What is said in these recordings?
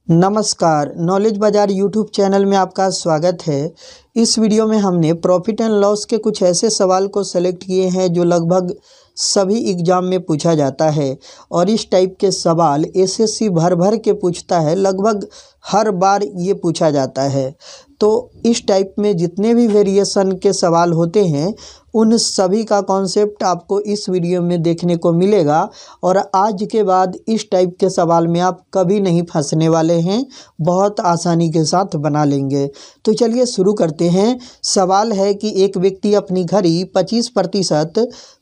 नमस्कार, नॉलेज बाज़ार YouTube channel में आपका स्वागत है। इस वीडियो में हमने प्रॉफिट एंड लॉस के कुछ ऐसे सवाल को सेलेक्ट किए हैं जो लगभग सभी एग्ज़ाम में पूछा जाता है और इस टाइप के सवाल एसएससी भर भर के पूछता है। लगभग हर बार ये पूछा जाता है। तो इस टाइप में जितने भी वेरिएशन के सवाल होते हैं उन सभी का कॉन्सेप्ट आपको इस वीडियो में देखने को मिलेगा और आज के बाद इस टाइप के सवाल में आप कभी नहीं फंसने वाले हैं, बहुत आसानी के साथ बना लेंगे। तो चलिए शुरू करते हैं। सवाल है कि एक व्यक्ति अपनी घड़ी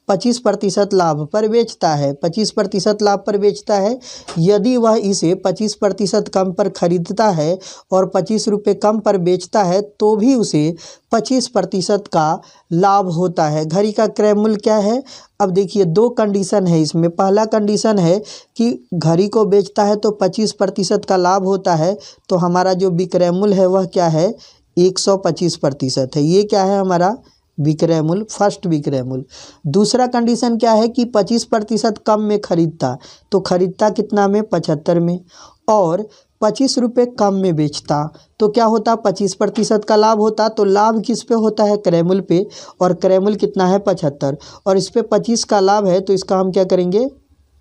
25% लाभ पर बेचता है। 25% लाभ पर बेचता है। यदि वह इसे 25% कम पर खरीदता है और 25 रुपये कम पर बेचता है तो भी उसे 25% का लाभ होता है। घड़ी का क्रय मूल्य क्या है? अब देखिए दो कंडीशन है इसमें। पहला कंडीशन है कि घड़ी को बेचता है तो 25% का लाभ होता है, तो हमारा जो विक्रय मूल्य है वह क्या है? 125% है। ये क्या है हमारा विक्रय मूल्य, फर्स्ट विक्रय मूल्य। दूसरा कंडीशन क्या है कि 25% कम में खरीदता, तो खरीदता कितना में? 75 में, और 25 रुपये कम में बेचता तो क्या होता? 25% का लाभ होता। तो लाभ किस पे होता है? क्रय मूल्य पे, और क्रय मूल्य कितना है? 75, और इस पे 25 का लाभ है तो इसका हम क्या करेंगे?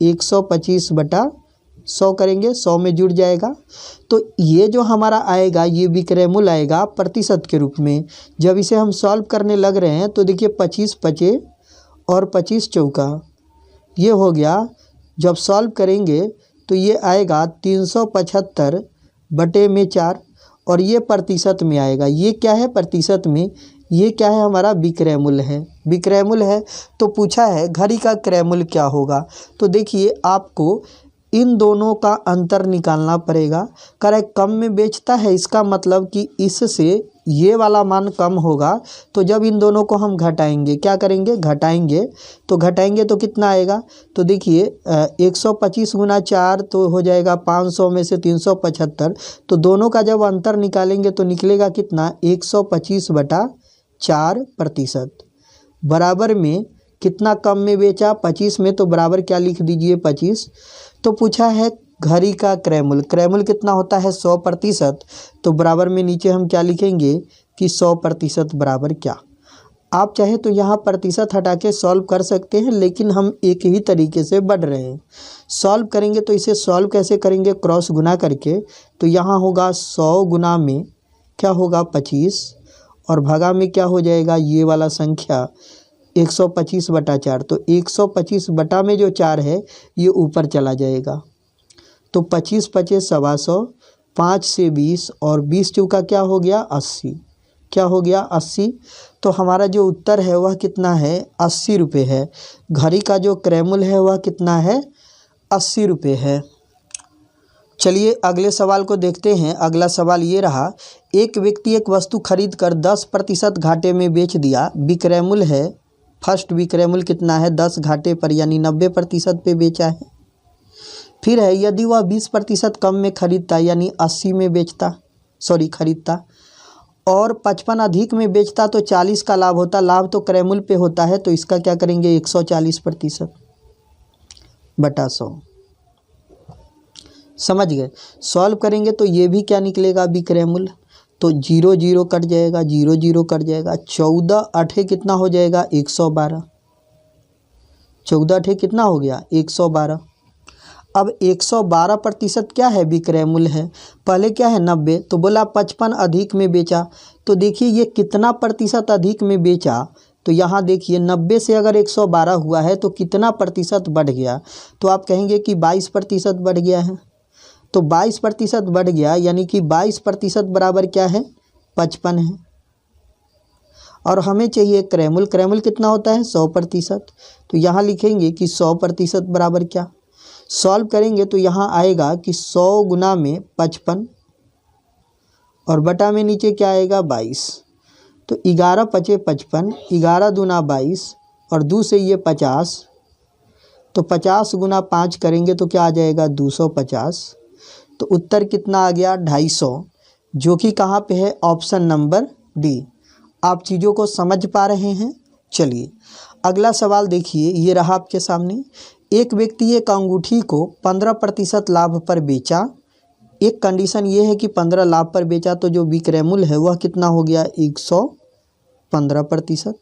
125/100 करेंगे, 100 में जुड़ जाएगा। तो ये जो हमारा आएगा ये विक्रय मूल्य आएगा प्रतिशत के रूप में। जब इसे हम सॉल्व करने लग रहे हैं तो देखिए 25 पचे और 25 चौका, ये हो गया। जब सॉल्व करेंगे तो ये आएगा 375/4, और ये प्रतिशत में आएगा। ये क्या है? प्रतिशत में। ये क्या है? हमारा विक्रय मूल्य है। विक्रय मूल्य है। तो पूछा है घड़ी का क्रय मूल्य क्या होगा। तो देखिए आपको इन दोनों का अंतर निकालना पड़ेगा। करे कम में बेचता है, इसका मतलब कि इससे ये वाला मान कम होगा। तो जब इन दोनों को हम घटाएंगे, क्या करेंगे? घटाएंगे। तो घटाएंगे तो कितना आएगा? तो देखिए 125 गुना 4 तो हो जाएगा 500 में से 375। तो दोनों का जब अंतर निकालेंगे तो निकलेगा कितना? 125/4%। बराबर में कितना कम में बेचा? 25 में, तो बराबर क्या लिख दीजिए? 25। तो पूछा है घड़ी का क्रय मूल्य। क्रय मूल्य कितना होता है? 100%। तो बराबर में नीचे हम क्या लिखेंगे कि 100% बराबर क्या। आप चाहे तो यहाँ प्रतिशत हटा के सॉल्व कर सकते हैं, लेकिन हम एक ही तरीके से बढ़ रहे हैं। सॉल्व करेंगे तो इसे सॉल्व कैसे करेंगे? क्रॉस गुना करके। तो यहाँ होगा 100 गुना में क्या होगा? 25, और भगा में क्या हो जाएगा? ये वाला संख्या 125/4। तो 125 बटा में जो 4 है ये ऊपर चला जाएगा। तो 25 पचे 125, 5 से 20, और 20 चौका क्या हो गया? 80। क्या हो गया? 80। तो हमारा जो उत्तर है वह कितना है? 80 रुपये है। घड़ी का जो क्रय मूल्य है वह कितना है? 80 रुपये है। चलिए अगले सवाल को देखते हैं। अगला सवाल ये रहा, एक व्यक्ति एक वस्तु खरीद कर 10% घाटे में बेच दिया। विक्रय मूल्य है, फर्स्ट विक्रय मूल्य कितना है? 10 घाटे पर, यानी 90% पे बेचा है। फिर है यदि वह 20% कम में खरीदता, यानी 80 में बेचता, खरीदता, और 55 अधिक में बेचता तो 40 का लाभ होता। लाभ तो क्रय मूल्य पे होता है, तो इसका क्या करेंगे? 140/100। समझ गए? सॉल्व करेंगे तो ये भी क्या निकलेगा? विक्रय मूल्य। तो 0 0 कट जाएगा, 0 0 कट जाएगा। 14 8 कितना हो जाएगा? 112। 14 8 कितना हो गया? 112। अब 112% क्या है? विक्रय मूल्य है। पहले क्या है? 90। तो बोला 55 अधिक में बेचा। तो देखिए ये कितना प्रतिशत अधिक में बेचा। तो यहाँ देखिए 90 से अगर 112 हुआ है तो कितना प्रतिशत बढ़ गया? तो आप कहेंगे कि 22% बढ़ गया है। तो 22% बढ़ गया, यानी कि 22% बराबर क्या है? 55 है। और हमें चाहिए क्रय मूल्य। क्रय मूल्य कितना होता है? 100%। तो यहाँ लिखेंगे कि 100% बराबर क्या। सॉल्व करेंगे तो यहाँ आएगा कि 100 गुना में 55, और बटा में नीचे क्या आएगा? 22। तो 11 पचे 55, 11 दूना 22, और 2 से ये 50। तो 50 गुना 5 करेंगे तो क्या आ जाएगा? 250। तो उत्तर कितना आ गया? 250, जो कि कहाँ पे है? Option number D. आप चीज़ों को समझ पा रहे हैं? चलिए अगला सवाल देखिए, ये रहा आपके सामने। एक व्यक्ति एक अंगूठी को 15% लाभ पर बेचा। एक कंडीशन ये है कि 15 लाभ पर बेचा तो जो विक्रय मूल्य है वह कितना हो गया 115%।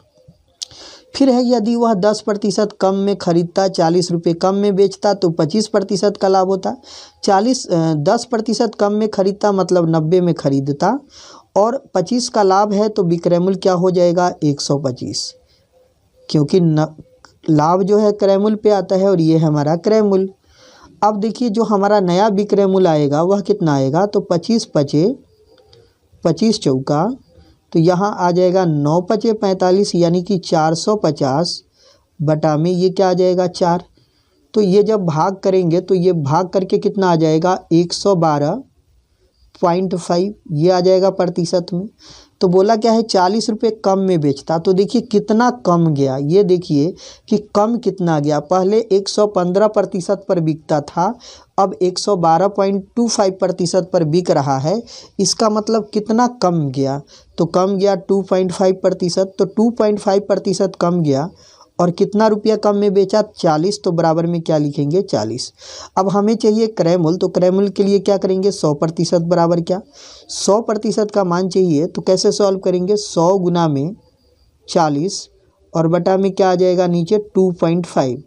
फिर है यदि वह 10% कम में खरीदता, 40 रुपये कम में बेचता तो 25% का लाभ होता। 10% कम में खरीदता मतलब 90 में खरीदता और 25 का लाभ है तो विक्रय मूल्य क्या हो जाएगा 125, क्योंकि लाभ जो है क्रय मूल्य पे आता है और ये है हमारा क्रय मूल्य। अब देखिए जो हमारा नया विक्रय मूल्य आएगा वह कितना आएगा, तो 25 पचे 25 चौका, तो यहाँ आ जाएगा 9 पचे 45 यानी कि 450 बटा में ये क्या आ जाएगा 4। तो ये जब भाग करेंगे तो ये भाग करके कितना आ जाएगा 112.5 ये आ जाएगा प्रतिशत में। तो बोला क्या है 40 रुपये कम में बेचता, तो देखिए कितना कम गया, ये देखिए कि कम कितना गया। पहले 115% पर बिकता था, अब 112.25% पर बिक रहा है। इसका मतलब कितना कम गया, तो कम गया 2.5%। तो 2.5% कम गया और कितना रुपया कम में बेचा 40, तो बराबर में क्या लिखेंगे 40। अब हमें चाहिए क्रय मूल्य, तो क्रय मूल्य के लिए क्या करेंगे 100% बराबर क्या 100% का मान चाहिए। तो कैसे सॉल्व करेंगे 100 गुना में 40 और बटा में क्या आ जाएगा नीचे 2.5।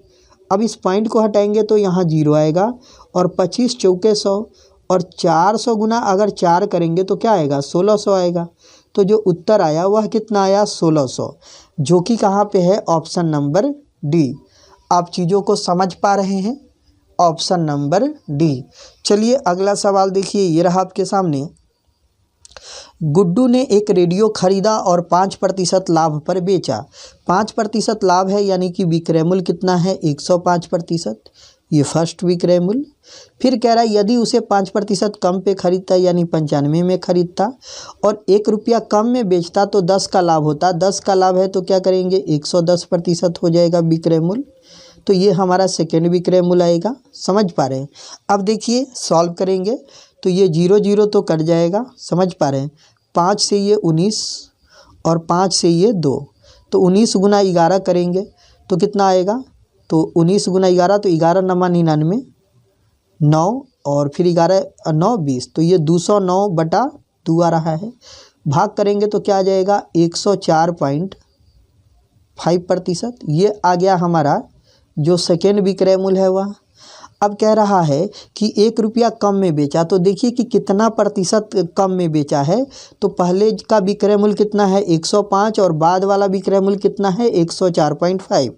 अब इस पॉइंट को हटाएंगे तो यहाँ 0 आएगा और 25 चौके 100 और 400 गुना अगर 4 करेंगे तो क्या आएगा 1600 आएगा। तो जो उत्तर आया वह कितना आया 1600, जो कि कहाँ पे है ऑप्शन नंबर डी। आप चीज़ों को समझ पा रहे हैं, ऑप्शन नंबर डी। चलिए अगला सवाल देखिए, ये रहा आपके सामने। गुड्डू ने एक रेडियो खरीदा और 5% लाभ पर बेचा। 5% लाभ है यानी कि विक्रय मूल्य कितना है 105%, ये फर्स्ट विक्रय मूल्य। फिर कह रहा है यदि उसे 5% कम पे खरीदता यानी 95 में खरीदता और 1 रुपया कम में बेचता तो 10 का लाभ होता। 10 का लाभ है तो क्या करेंगे 110% हो जाएगा विक्रय मूल्य। तो ये हमारा सेकेंड विक्रय मूल्य आएगा। समझ पा रहे हैं। अब देखिए सॉल्व करेंगे तो ये 0 0 तो कट जाएगा, समझ पा रहे हैं। 5 से ये 19 और 5 से ये 2, तो 19 गुना 11 करेंगे तो कितना आएगा, तो 19 गुना 11 तो 11 नमा 99 9 और फिर 11 9 20, तो ये 209 बटा 2 आ रहा है। भाग करेंगे तो क्या आ जाएगा 104.5%। ये आ गया हमारा जो सेकेंड विक्रय मूल्य है वह। अब कह रहा है कि 1 रुपया कम में बेचा, तो देखिए कि कितना प्रतिशत कम में बेचा है। तो पहले का विक्रय मूल्य कितना है 105 और बाद वाला विक्रय मूल्य कितना है 104.5,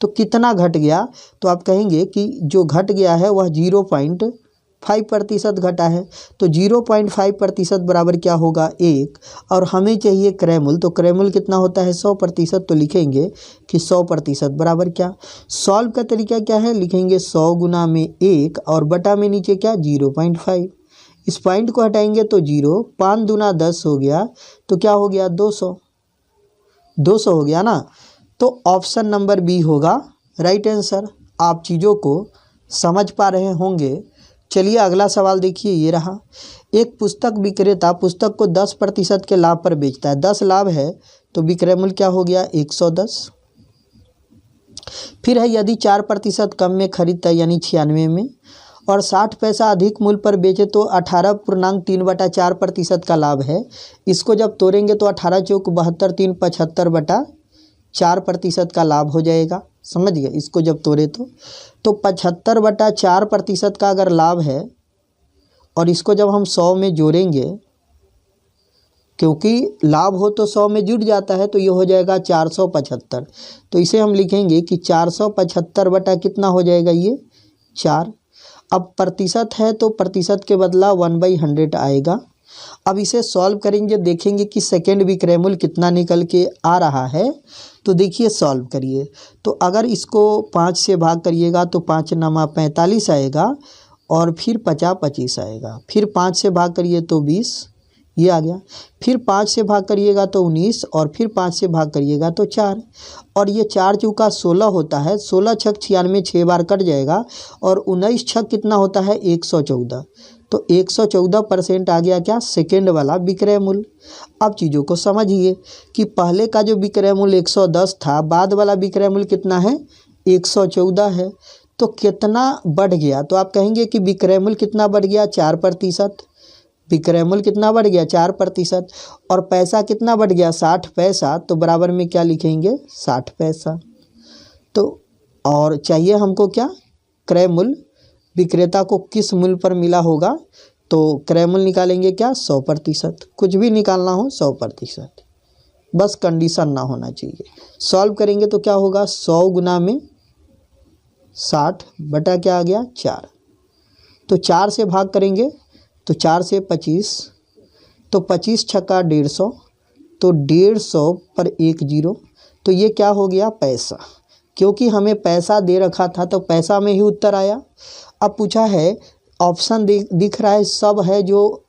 तो कितना घट गया। तो आप कहेंगे कि जो घट गया है वह 0.5% घटा है। तो 0.5% बराबर क्या होगा 1, और हमें चाहिए क्रय मूल्य, तो क्रय मूल्य कितना होता है 100%, तो लिखेंगे कि 100% बराबर क्या। सॉल्व का तरीका क्या है, लिखेंगे 100 गुना में 1 और बटा में नीचे क्या 0.5। इस पॉइंट को हटाएंगे तो 0, 5 दूना 10 हो गया, तो क्या हो गया 200 हो गया ना। तो ऑप्शन नंबर बी होगा राइट आंसर। आप चीज़ों को समझ पा रहे होंगे। चलिए अगला सवाल देखिए, ये रहा। एक पुस्तक विक्रेता पुस्तक को 10% के लाभ पर बेचता है। 10 लाभ है तो विक्रय मूल्य क्या हो गया 110। फिर है यदि 4% कम में खरीदता है यानी 96 में और 60 पैसा अधिक मूल्य पर बेचे तो 18.3/4% का लाभ है। इसको जब तोड़ेंगे तो 18 चौक 72 3 75/4% का लाभ हो जाएगा। समझ गए, इसको जब तोड़े तो 75/4% का अगर लाभ है और इसको जब हम 100 में जोड़ेंगे, क्योंकि लाभ हो तो 100 में जुड़ जाता है, तो ये हो जाएगा 475। तो इसे हम लिखेंगे कि 475 बटा कितना हो जाएगा ये 4। अब प्रतिशत है तो प्रतिशत के बदला 1/100 आएगा। अब इसे सॉल्व करेंगे, देखेंगे कि सेकेंड विक्रय मूल्य कितना निकल के आ रहा है। तो देखिए सॉल्व करिए, तो अगर इसको 5 से भाग करिएगा तो 5 नमा 45 आएगा और फिर 50 25 आएगा। फिर 5 से भाग करिए तो 20 ये आ गया। फिर 5 से भाग करिएगा तो 19 और फिर 5 से भाग करिएगा तो 4, और ये 4 चौका 16 होता है। 16 छक 96 6 बार कट जाएगा और 19 छक कितना होता है 114, तो 114% आ गया क्या सेकेंड वाला विक्रय मूल्य। अब चीज़ों को समझिए कि पहले का जो विक्रय मूल्य 110 था, बाद वाला विक्रय मूल्य कितना है 114 है। तो कितना बढ़ गया, तो आप कहेंगे कि विक्रय मूल्य कितना बढ़ गया 4%। विक्रय मूल्य कितना बढ़ गया 4%। और पैसा कितना बढ़ गया 60 पैसा, तो बराबर में क्या लिखेंगे 60 पैसा। तो और चाहिए हमको क्या, क्रय मूल्य विक्रेता को किस मूल्य पर मिला होगा, तो क्रय मूल्य निकालेंगे क्या 100%। कुछ भी निकालना हो 100%, बस कंडीशन ना होना चाहिए। सॉल्व करेंगे तो क्या होगा 100 गुना में 60 बटा क्या आ गया 4, तो 4 से भाग करेंगे तो 4 से 25, तो 25 छक्का 150, तो 150 पर 1 0, तो ये क्या हो गया पैसा। क्योंकि हमें पैसा दे रखा था तो पैसा में ही उत्तर आया। अब पूछा है ऑप्शन दिख रहा है सब है, जो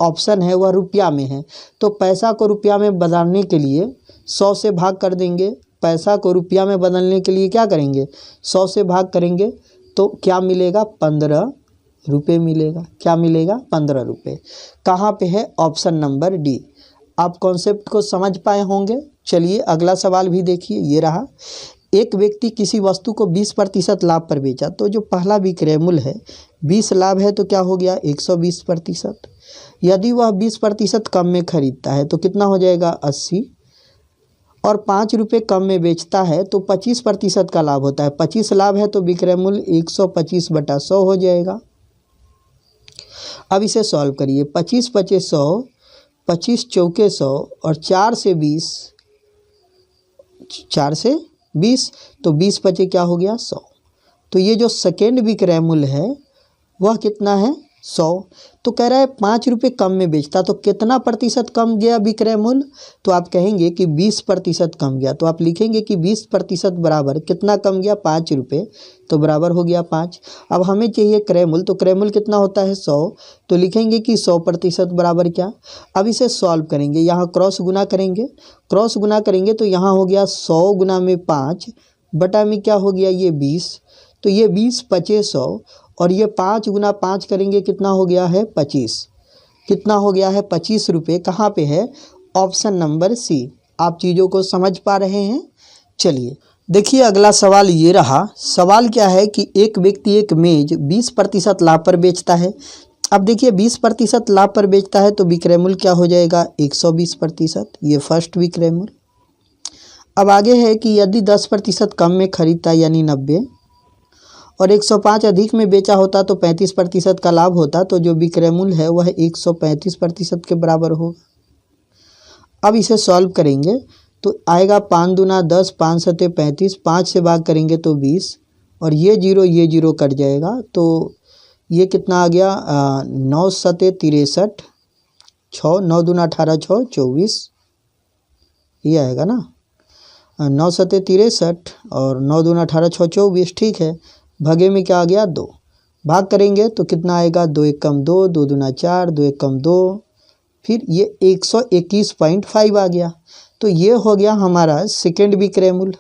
ऑप्शन है वह रुपया में है, तो पैसा को रुपया में बदलने के लिए 100 से भाग कर देंगे। पैसा को रुपया में बदलने के लिए क्या करेंगे 100 से भाग करेंगे, तो क्या मिलेगा 15 रुपये मिलेगा। क्या मिलेगा 15 रुपये। कहाँ पे है ऑप्शन नंबर डी। आप कॉन्सेप्ट को समझ पाए होंगे। चलिए अगला सवाल भी देखिए, ये रहा। एक व्यक्ति किसी वस्तु को 20% लाभ पर बेचा, तो जो पहला विक्रय मूल्य है 20 लाभ है, तो क्या हो गया 120%। यदि वह 20% कम में खरीदता है तो कितना हो जाएगा 80, और 5 रुपये कम में बेचता है तो 25% का लाभ होता है। 25 लाभ है तो विक्रय मूल्य 125 बटा 100 हो जाएगा। अब इसे सॉल्व करिए। 25 पचे 100, 25 चौके 100 और 4 से 20, 4 से 20, तो 20 पचे क्या हो गया 100। तो ये जो सेकेंड विक्रय मूल्य है वह कितना है 100। तो कह रहा है 5 रुपये कम में बेचता, तो कितना प्रतिशत कम गया विक्रय मूल्य, तो आप कहेंगे कि 20% कम गया। तो आप लिखेंगे कि 20% बराबर कितना कम गया 5 रुपये, तो बराबर हो गया 5। अब हमें चाहिए क्रय मूल्य, तो क्रय मूल्य कितना होता है 100, तो लिखेंगे कि 100% बराबर क्या। अब इसे सॉल्व करेंगे, यहाँ क्रॉस गुना करेंगे। क्रॉस गुना करेंगे तो यहाँ हो गया 100 गुना में 5 बटा में क्या हो गया ये 20, तो ये 20 पचे 100, और ये 5 गुना 5 करेंगे कितना हो गया है 25। कितना हो गया है 25 रुपये। कहाँ पे है ऑप्शन नंबर सी। आप चीज़ों को समझ पा रहे हैं। चलिए देखिए अगला सवाल ये रहा। सवाल क्या है कि एक व्यक्ति एक मेज 20% लाभ पर बेचता है। अब देखिए 20% लाभ पर बेचता है तो विक्रय मूल्य क्या हो जाएगा 120%, ये फर्स्ट विक्रय मूल्य। अब आगे है कि यदि 10% कम में खरीदता यानी 90, और 105 अधिक में बेचा होता तो 35% का लाभ होता, तो जो विक्रय मूल्य है वह 135% के बराबर होगा। अब इसे सॉल्व करेंगे तो आएगा 5 दूना 10, 5 सते 35, 5 से भाग करेंगे तो 20, और ये जीरो कट जाएगा, तो ये कितना आ गया 9 सते 63, 6, 9 दूना 18, 6 24, ये आएगा ना 9 सते 63 और 9 दूना 18, 6 24, ठीक है। भागे में क्या आ गया 2, भाग करेंगे तो कितना आएगा 2 एक कम 2, 2 दूना 4, 2 एक कम 2, फिर ये 121.5 आ गया। तो ये हो गया हमारा सेकेंड विक्रय मूल्य।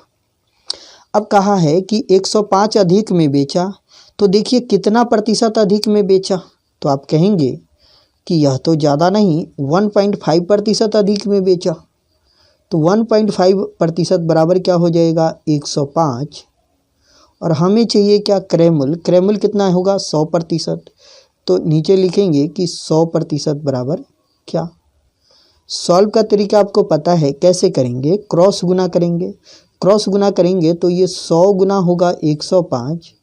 अब कहा है कि 105 अधिक में बेचा, तो देखिए कितना प्रतिशत अधिक में बेचा, तो आप कहेंगे कि यह तो ज़्यादा नहीं 1.5% अधिक में बेचा, तो 1.5% बराबर क्या हो जाएगा 105, और हमें चाहिए क्या क्रय मूल्य। क्रय मूल्य कितना होगा 100%, तो नीचे लिखेंगे कि 100% बराबर क्या। सॉल्व का तरीका आपको पता है कैसे करेंगे, क्रॉस गुना करेंगे। क्रॉस गुना करेंगे तो ये 100 गुना होगा 105,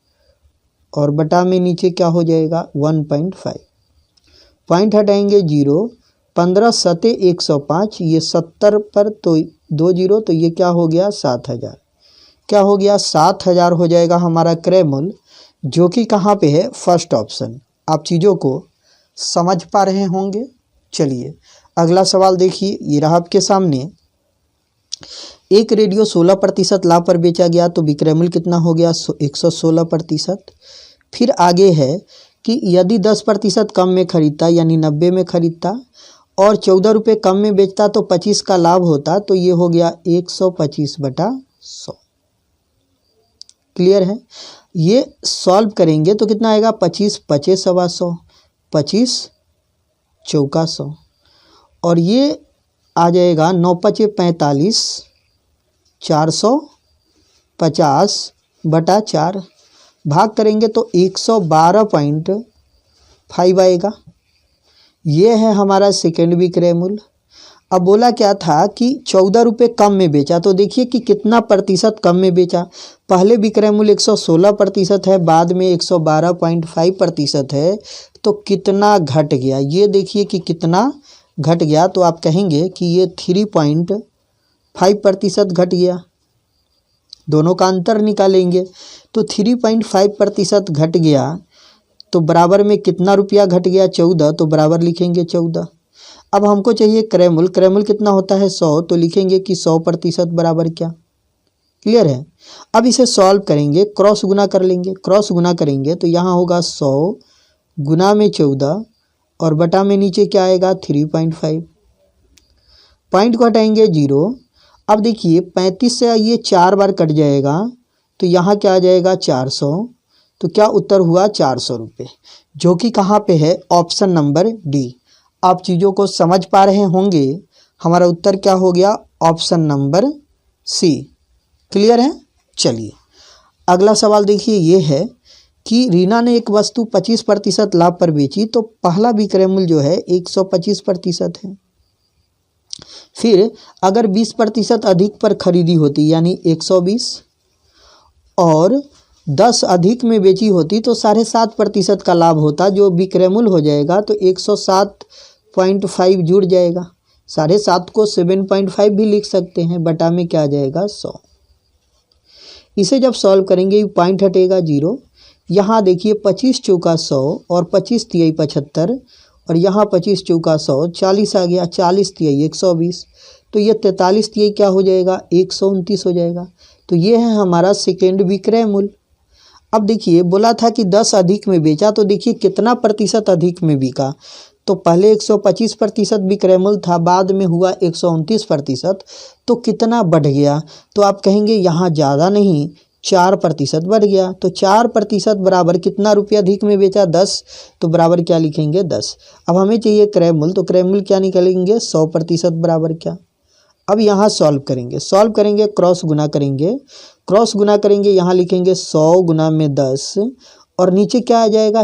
और बटा में नीचे क्या हो जाएगा 1.5, पॉइंट हटाएंगे 0, 15 सते 105, ये 70 पर तो 2 0, तो ये क्या हो गया 7000। क्या हो गया 7000 हो जाएगा हमारा क्रय मूल्य, जो कि कहाँ पे है फर्स्ट ऑप्शन। आप चीज़ों को समझ पा रहे होंगे। चलिए अगला सवाल देखिए, ये रहा आपके सामने। एक रेडियो 16% लाभ पर बेचा गया तो विक्रय मूल्य कितना हो गया 116%। फिर आगे है कि यदि 10% कम में खरीदता यानी 90 में खरीदता और 14 रुपये कम में बेचता तो 25 का लाभ होता, तो ये हो गया 125 बटा 100। क्लियर है। ये सॉल्व करेंगे तो कितना आएगा 25 पचे 125, 25 चौका 100, और ये आ जाएगा 9 पचे 45, 450 बटा 4, भाग करेंगे तो 112.5 आएगा। ये है हमारा सेकेंड विक्रय मूल्य। अब बोला क्या था कि 14 रुपये कम में बेचा, तो देखिए कि कितना प्रतिशत कम में बेचा। पहले विक्रय मूल्य 116% है, बाद में 112.5% है, तो कितना घट गया ये देखिए कि कितना घट गया। तो आप कहेंगे कि ये 3.5% घट गया। दोनों का अंतर निकालेंगे तो 3.5% घट गया, तो बराबर में कितना रुपया घट गया 14, तो बराबर लिखेंगे 14। अब हमको चाहिए क्रय मूल्य। क्रय मूल्य कितना होता है 100, तो लिखेंगे कि 100% बराबर क्या। क्लियर है। अब इसे सॉल्व करेंगे, क्रॉस गुना कर लेंगे। क्रॉस गुना करेंगे तो यहाँ होगा 100 गुना में 14 और बटा में नीचे क्या आएगा 3.5। पॉइंट को हटाएंगे 0। अब देखिए 35 से ये 4 बार कट जाएगा, तो यहाँ क्या आ जाएगा 400। तो क्या उत्तर हुआ 400 रुपये, जो कि कहाँ पे है, ऑप्शन नंबर डी। आप चीज़ों को समझ पा रहे होंगे। हमारा उत्तर क्या हो गया, ऑप्शन नंबर सी। क्लियर है। चलिए अगला सवाल देखिए, ये है कि रीना ने एक वस्तु 25% लाभ पर बेची, तो पहला विक्रय मूल्य जो है 125% है। फिर अगर 20% अधिक पर खरीदी होती यानी 120 और 10 अधिक में बेची होती तो 7.5% का लाभ होता, जो विक्रय मूल्य हो जाएगा तो 107.5 जुड़ जाएगा। 7.5 को 7.5 भी लिख सकते हैं, बटा में क्या आ जाएगा 100। इसे जब सॉल्व करेंगे पॉइंट हटेगा 0। यहाँ देखिए 25 चौका 100 और 25 तिहाई 75 और यहाँ 25 चौका 100, 40 आ गया, 40 तिहाई 120, तो ये 43 तिहाई क्या हो जाएगा 129 हो जाएगा। तो ये है हमारा सेकेंड विक्रय मूल्य। अब देखिए बोला था कि 10 अधिक में बेचा, तो देखिए कितना प्रतिशत अधिक में बिका। तो पहले 125% विक्रय मूल्य था, बाद में हुआ 129%, तो कितना बढ़ गया। तो आप कहेंगे यहाँ ज़्यादा नहीं 4% बढ़ गया। तो 4% बराबर कितना रुपया अधिक में बेचा 10, तो बराबर क्या लिखेंगे 10। अब हमें चाहिए क्रय मूल्य, तो क्रय मूल्य क्या निकालेंगे 100% बराबर क्या। अब यहाँ सॉल्व करेंगे क्रॉस गुना करेंगे। क्रॉस गुना करेंगे यहाँ लिखेंगे 100 गुना में 10 और नीचे क्या आ जाएगा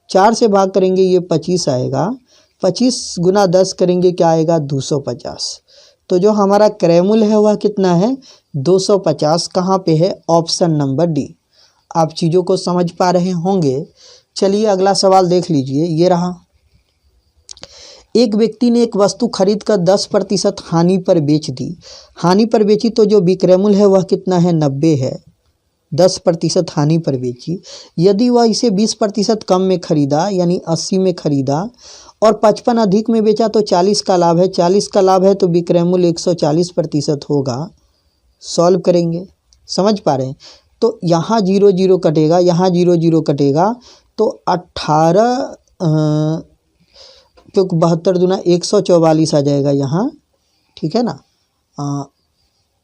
4 से भाग करेंगे ये 25 आएगा। 25 गुना 10 करेंगे क्या आएगा 250। तो जो हमारा क्रय मूल्य है वह कितना है 250। कहाँ पे है, ऑप्शन नंबर डी। आप चीज़ों को समझ पा रहे होंगे। चलिए अगला सवाल देख लीजिए, ये रहा। एक व्यक्ति ने एक वस्तु खरीद कर 10% हानि पर बेच दी। हानि पर बेची तो जो विक्रय मूल्य है वह कितना है 90 है। 10% हानि पर बेची। यदि वह इसे 20% कम में खरीदा यानी 80 में खरीदा और 55 अधिक में बेचा तो 40 का लाभ है। 40 का लाभ है तो विक्रय मूल्य 140% होगा। सॉल्व करेंगे, समझ पा रहे हैं। तो यहाँ 0 0 कटेगा, यहाँ 0 0 कटेगा, तो 18 क्योंकि 72 दूना 144 आ जाएगा यहाँ, ठीक है ना।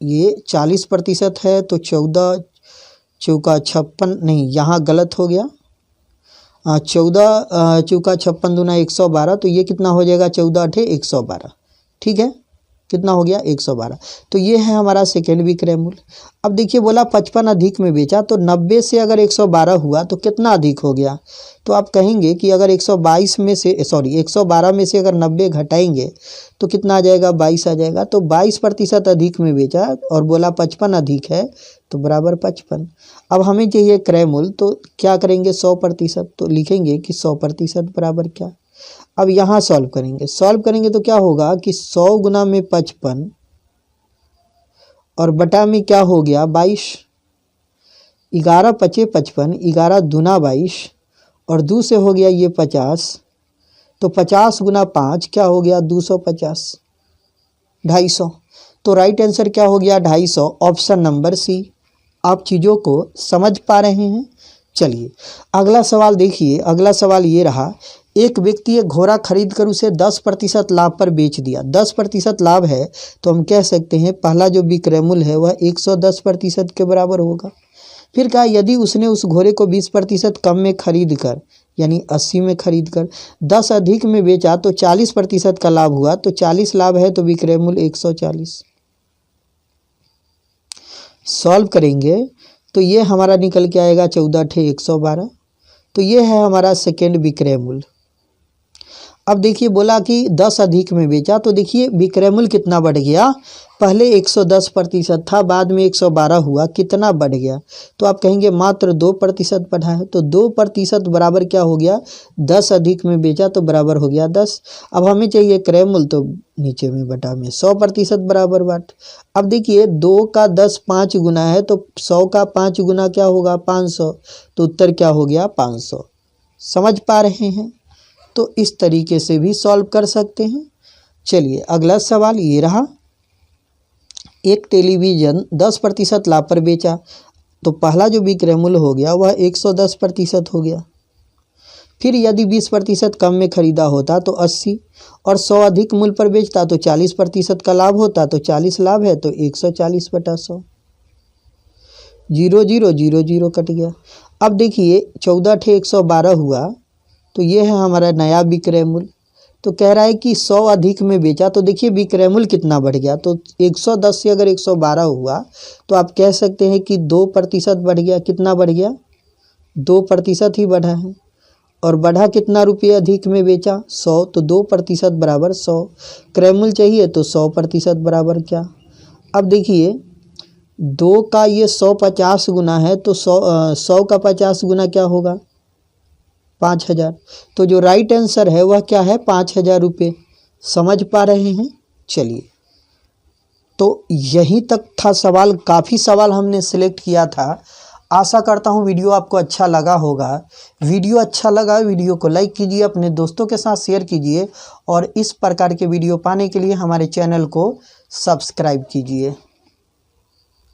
ये 40% है तो 14 चौका 56, नहीं यहाँ गलत हो गया। 14 चौका 56 दूना 112, तो ये कितना हो जाएगा 14 8 112, ठीक है। कितना हो गया 112। तो ये है हमारा सेकेंड विक्रय मूल्य। अब देखिए बोला 55 अधिक में बेचा, तो 90 से अगर 112 हुआ तो कितना अधिक हो गया। तो आप कहेंगे कि अगर 112 में से अगर 90 घटाएंगे तो कितना आ जाएगा 22 आ जाएगा। तो 22% अधिक में बेचा और बोला 55 अधिक है तो बराबर 55। अब हमें चाहिए क्रय मूल्य, तो क्या करेंगे 100%, तो लिखेंगे कि 100% बराबर क्या। अब यहाँ सॉल्व करेंगे तो क्या होगा कि 100 गुना में 55 और बटा में क्या हो गया 22। 11 पचे 55, 11 दूना 22 और 2 से हो गया ये 50, तो 50 गुना 5 क्या हो गया 250, 250। तो राइट आंसर क्या हो गया 250, ऑप्शन नंबर सी। आप चीज़ों को समझ पा रहे हैं। चलिए अगला सवाल देखिए। अगला सवाल ये रहा। एक व्यक्ति एक घोड़ा खरीद कर उसे 10% लाभ पर बेच दिया। 10% लाभ है तो हम कह सकते हैं पहला जो विक्रय मूल्य है वह 110% के बराबर होगा। फिर कहा यदि उसने उस घोड़े को 20% कम में खरीद कर यानी 80 में खरीद कर 10 अधिक में बेचा तो 40% का लाभ हुआ। तो 40 लाभ है तो विक्रय मूल्य 140। सॉल्व करेंगे तो ये हमारा निकल के आएगा 14 ठे 112। तो ये है हमारा सेकेंड विक्रय मूल्य। अब देखिए बोला कि 10 अधिक में बेचा, तो देखिए विक्रय मूल्य कितना बढ़ गया। पहले 110% था, बाद में 112 हुआ, कितना बढ़ गया। तो आप कहेंगे मात्र 2% बढ़ा है। तो 2% बराबर क्या हो गया, 10 अधिक में बेचा तो बराबर हो गया 10। अब हमें चाहिए क्रय मूल्य, तो नीचे में बटा में 100% बराबर बाट। अब देखिए 2 का 10 5 गुना है, तो 100 का 5 गुना क्या होगा 500। तो उत्तर क्या हो गया 500। समझ पा रहे हैं। तो इस तरीके से भी सॉल्व कर सकते हैं। चलिए अगला सवाल ये रहा। एक टेलीविज़न 10% लाभ पर बेचा, तो पहला जो विक्रय मूल्य हो गया वह 110% हो गया। फिर यदि 20% कम में खरीदा होता तो 80, और 100 अधिक मूल्य पर बेचता तो 40% का लाभ होता। तो 40 लाभ है तो 140/100। 0 0 0 0 कट गया। अब देखिए 14 ठे 112 हुआ, तो ये है हमारा नया विक्रय मूल्य। तो कह रहा है कि 100 अधिक में बेचा, तो देखिए विक्रय मूल्य कितना बढ़ गया। तो 110 से अगर 112 हुआ तो आप कह सकते हैं कि 2% बढ़ गया। कितना बढ़ गया, 2% ही बढ़ा है। और बढ़ा कितना रुपये अधिक में बेचा 100, तो 2% बराबर 100। क्रय मूल्य चाहिए तो 100% बराबर क्या। अब देखिए 2 का ये 100 50 गुना है, तो 100 का 50 गुना क्या होगा 5000। तो जो राइट आंसर है वह क्या है 5000 रुपये। समझ पा रहे हैं। चलिए तो यहीं तक था सवाल। काफ़ी सवाल हमने सिलेक्ट किया था। आशा करता हूँ वीडियो आपको अच्छा लगा होगा। वीडियो अच्छा लगा वीडियो को लाइक कीजिए, अपने दोस्तों के साथ शेयर कीजिए, और इस प्रकार के वीडियो पाने के लिए हमारे चैनल को सब्सक्राइब कीजिए।